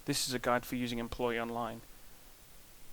This is a guide for using Employee Online.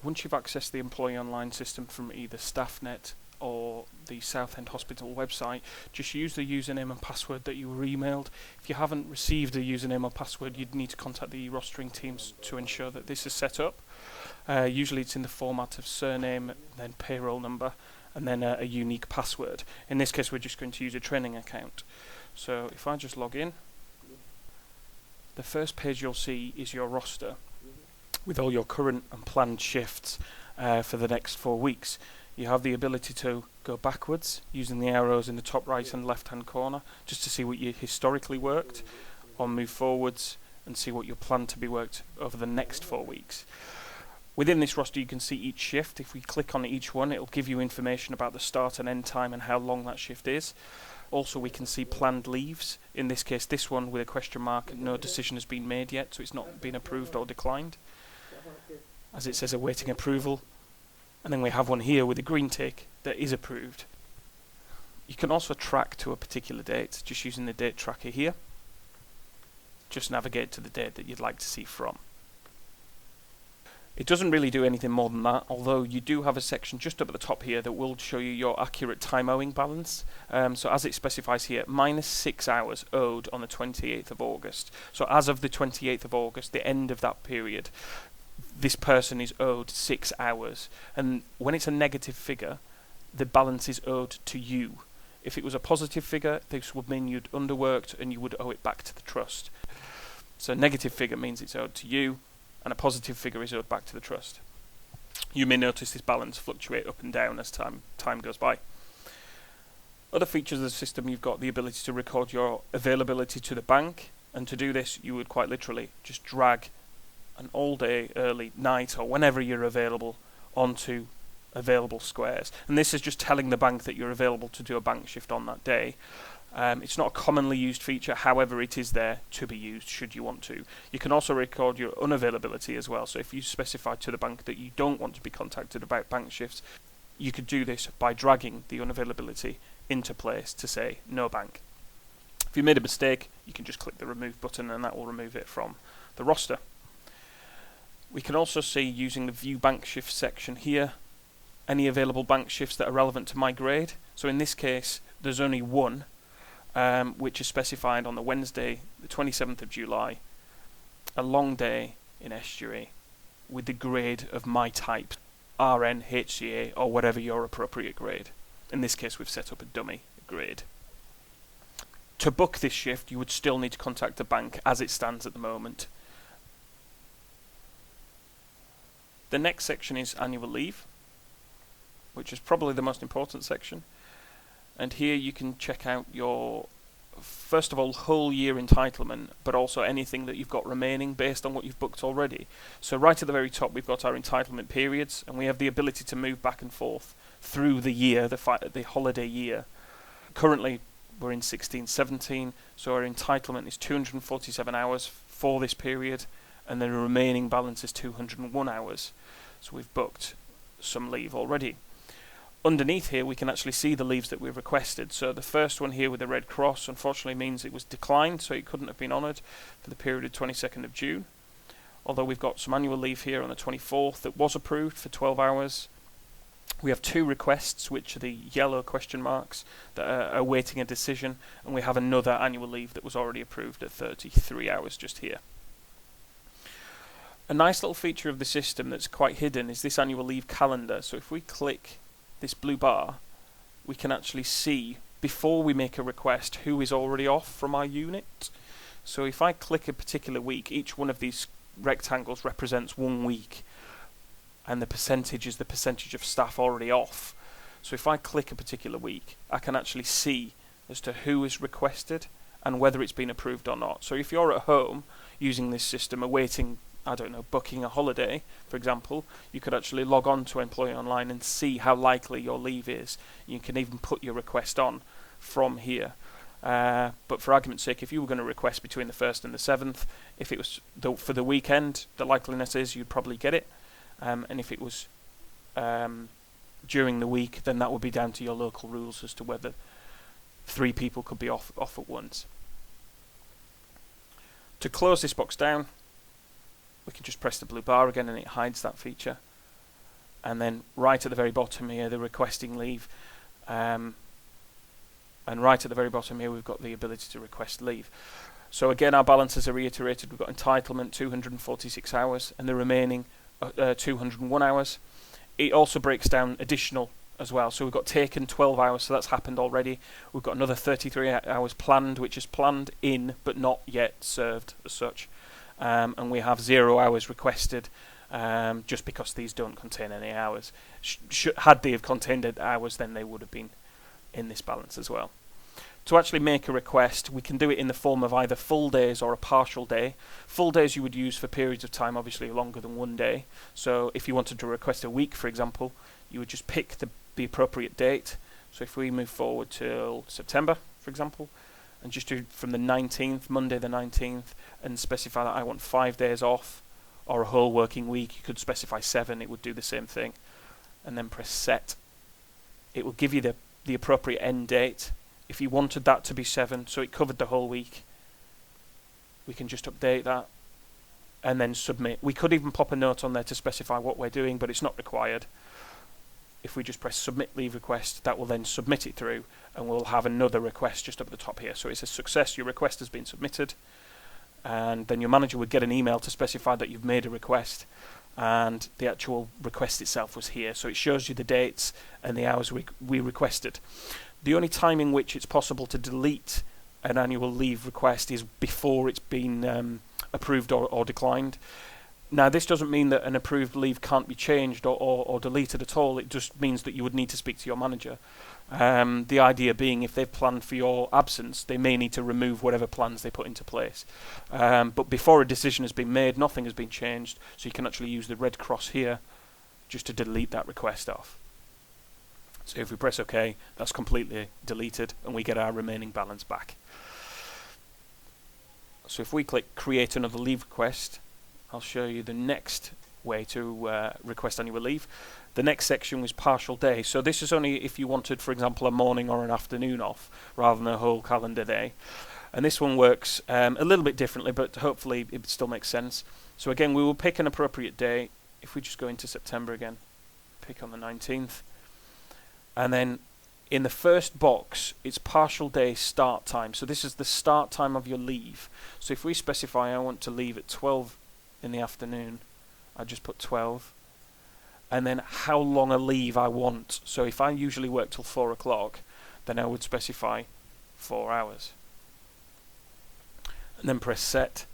Once you've accessed the Employee Online system from either StaffNet or the Southend Hospital website, just use the username and password that you were emailed. If you haven't received a username or password, you'd need to contact the rostering teams to ensure that this is set up. Usually it's in the format of surname, then payroll number, and then a unique password. In this case, we're just going to use a training account. So if I just log in, the first page you'll see is your roster with all your current and planned shifts for the next 4 weeks. You have the ability to go backwards using the arrows in the top right and left hand corner just to see what you historically worked, or move forwards and see what you plan to be worked over the next 4 weeks. Within this roster you can see each shift. If we click on each one, it'll give you information about the start and end time and how long that shift is. Also we can see planned leaves. In this case, this one with a question mark, no decision has been made yet, so it's not been approved or declined, as it says awaiting approval. And then we have one here with a green tick that is approved. You can also track to a particular date just using the date tracker here. Just navigate to the date that you'd like to see from. It doesn't really do anything more than that, although you do have a section just up at the top here that will show you your accurate time owing balance. So as it specifies here, -6 hours owed on the 28th of August. So as of the 28th of August, the end of that period, this person is owed 6 hours. And when it's a negative figure, the balance is owed to you. If it was a positive figure, this would mean you'd underworked and you would owe it back to the trust. So a negative figure means it's owed to you, and a positive figure is owed back to the trust. You may notice this balance fluctuate up and down as time goes by. Other features of the system, you've got the ability to record your availability to the bank, and to do this you would quite literally just drag an all day, early, night, or whenever you're available onto available squares. And this is just telling the bank that you're available to do a bank shift on that day. It's not a commonly used feature, however it is there to be used should you want to. You can also record your unavailability as well, so if you specify to the bank that you don't want to be contacted about bank shifts, you could do this by dragging the unavailability into place to say no bank. If you made a mistake, you can just click the remove button and that will remove it from the roster. We can also see, using the view bank shift section here, any available bank shifts that are relevant to my grade. So in this case there's only one, which is specified on the Wednesday, the 27th of July, a long day in estuary with the grade of my type, RN, HCA, or whatever your appropriate grade. In this case we've set up a dummy grade. To book this shift you would still need to contact the bank as it stands at the moment. The next section is annual leave, which is probably the most important section. And here you can check out your, first of all, whole year entitlement, but also anything that you've got remaining based on what you've booked already. So right at the very top we've got our entitlement periods, and we have the ability to move back and forth through the year, the holiday year. Currently we're in 16-17, so our entitlement is 247 hours for this period, and the remaining balance is 201 hours. So we've booked some leave already. Underneath here we can actually see the leaves that we've requested. So the first one here with the red cross unfortunately means it was declined, so it couldn't have been honoured for the period of 22nd of June. Although we've got some annual leave here on the 24th that was approved for 12 hours. We have 2 requests, which are the yellow question marks, that are awaiting a decision, and we have another annual leave that was already approved at 33 hours just here. A nice little feature of the system that's quite hidden is this annual leave calendar. So if we click this blue bar, we can actually see, before we make a request, who is already off from our unit. So if I click a particular week, each one of these rectangles represents 1 week, and the percentage is the percentage of staff already off. So if I click a particular week, I can actually see as to who is requested and whether it's been approved or not. So if you're at home using this system awaiting, I don't know, booking a holiday, for example, you could actually log on to Employee Online and see how likely your leave is. You can even put your request on from here. But for argument's sake, if you were going to request between the 1st and the 7th, if it was for the weekend, the likeliness is you'd probably get it. And if it was during the week, then that would be down to your local rules as to whether 3 people could be off at once. To close this box down, we can just press the blue bar again and it hides that feature. And then right at the very bottom here, the requesting leave. And right at the very bottom here, we've got the ability to request leave. So again, our balances are reiterated. We've got entitlement 246 hours and the remaining 201 hours. It also breaks down additional as well. So we've got taken 12 hours, so that's happened already. We've got another 33 hours planned, which is planned in but not yet served as such. And we have 0 hours requested, just because these don't contain any hours. Had they have contained hours, then they would have been in this balance as well. To actually make a request, we can do it in the form of either full days or a partial day. Full days you would use for periods of time obviously longer than 1 day. So if you wanted to request a week, for example, you would just pick the appropriate date. So if we move forward till September, for example, and just do from the 19th, Monday the 19th, and specify that I want 5 days off, or a whole working week, you could specify 7, it would do the same thing. And then press set. It will give you the appropriate end date. If you wanted that to be 7, so it covered the whole week, we can just update that and then submit. We could even pop a note on there to specify what we're doing, but it's not required. If we just press submit leave request, that will then submit it through, and we'll have another request just up at the top here. So it's a success, your request has been submitted, and then your manager would get an email to specify that you've made a request, and the actual request itself was here. So it shows you the dates and the hours we requested. The only time in which it's possible to delete an annual leave request is before it's been approved or declined. Now, this doesn't mean that an approved leave can't be changed or deleted at all. It just means that you would need to speak to your manager. The idea being, if they've planned for your absence, they may need to remove whatever plans they put into place. But before a decision has been made, nothing has been changed, so you can actually use the red cross here just to delete that request off. So if we press OK, that's completely deleted, and we get our remaining balance back. So if we click Create Another Leave Request, I'll show you the next way to request annual leave. The next section was partial day. So this is only if you wanted, for example, a morning or an afternoon off, rather than a whole calendar day. And this one works a little bit differently, but hopefully it still makes sense. So again, we will pick an appropriate day. If we just go into September again, pick on the 19th. And then in the first box, it's partial day start time. So this is the start time of your leave. So if we specify I want to leave at 12 in the afternoon, I just put 12. And then how long a leave I want. So if I usually work till 4 o'clock, then I would specify 4 hours. And then press set,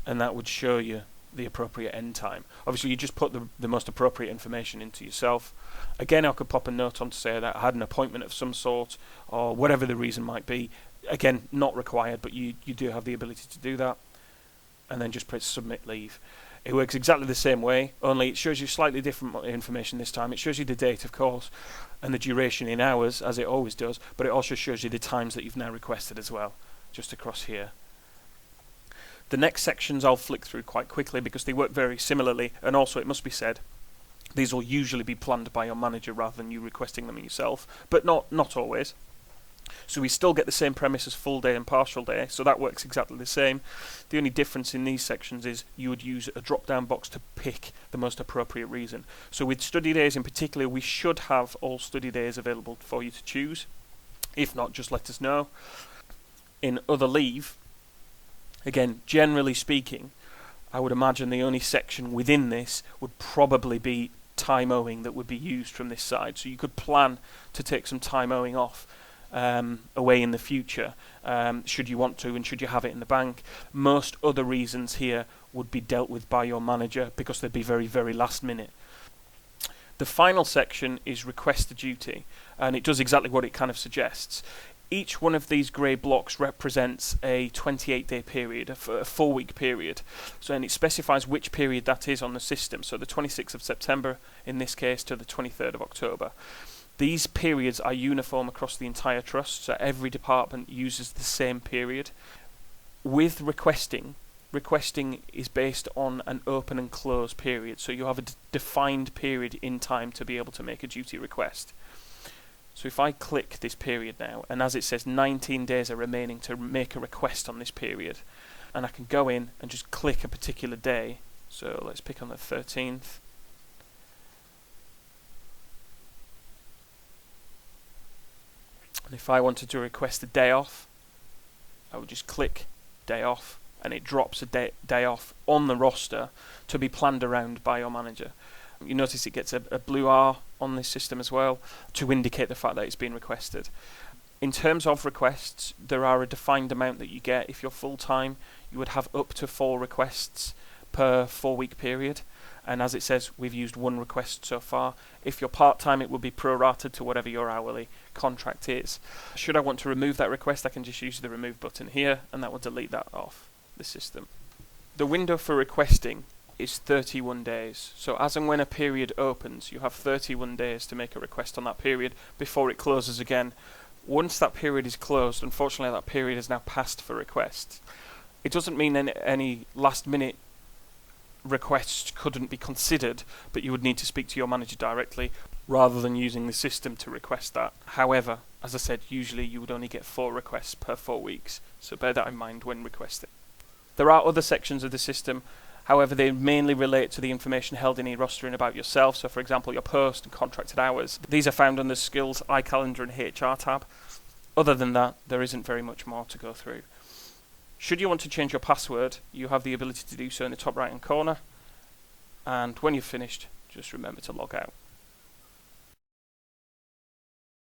and that would show you the appropriate end time. Obviously, you just put the most appropriate information into yourself. Again, I could pop a note on to say that I had an appointment of some sort, or whatever the reason might be. Again, not required, but you do have the ability to do that. And then just press submit leave. It works exactly the same way, only it shows you slightly different information this time. It shows you the date, of course, and the duration in hours, as it always does, but it also shows you the times that you've now requested as well, just across here. The next sections I'll flick through quite quickly because they work very similarly, and also it must be said, these will usually be planned by your manager rather than you requesting them yourself, but not always. So we still get the same premise as full day and partial day, so that works exactly the same. The only difference in these sections is you would use a drop-down box to pick the most appropriate reason. So with study days in particular, we should have all study days available for you to choose. If not, just let us know. In other leave, again, generally speaking, I would imagine the only section within this would probably be time owing that would be used from this side. So you could plan to take some time owing off away in the future, should you want to and should you have it in the bank. Most other reasons here would be dealt with by your manager because they'd be very, very last minute. The final section is request a duty, and it does exactly what it kind of suggests. Each one of these grey blocks represents a 28-day period, a 4-week period. So, and it specifies which period that is on the system. So the 26th of September, in this case, to the 23rd of October. These periods are uniform across the entire trust, so every department uses the same period. With requesting is based on an open and close period. So you have a defined period in time to be able to make a duty request. So if I click this period now, and as it says 19 days are remaining to make a request on this period, and I can go in and just click a particular day, So let's pick on the 13th. And if I wanted to request a day off, I would just click day off, and it drops a day off on the roster to be planned around by your manager. You notice it gets a blue R on this system as well to indicate the fact that it's been requested. In terms of requests, there are a defined amount that you get. If you're full-time, you would have up to 4 requests per 4-week period. And as it says, we've used 1 request so far. If you're part-time, it will be prorated to whatever your hourly contract is. Should I want to remove that request, I can just use the remove button here, and that will delete that off the system. The window for requesting is 31 days. So as and when a period opens, you have 31 days to make a request on that period before it closes again. Once that period is closed, unfortunately that period is now passed for requests. It doesn't mean any last minute requests couldn't be considered, but you would need to speak to your manager directly rather than using the system to request that. However, as I said, usually you would only get 4 requests per 4 weeks, so bear that in mind when requesting. There are other sections of the system, however they mainly relate to the information held in eRostering about yourself, so for example your post and contracted hours. These are found under Skills, iCalendar and HR tab. Other than that, there isn't very much more to go through. Should you want to change your password, you have the ability to do so in the top right hand corner, and when you've finished, just remember to log out.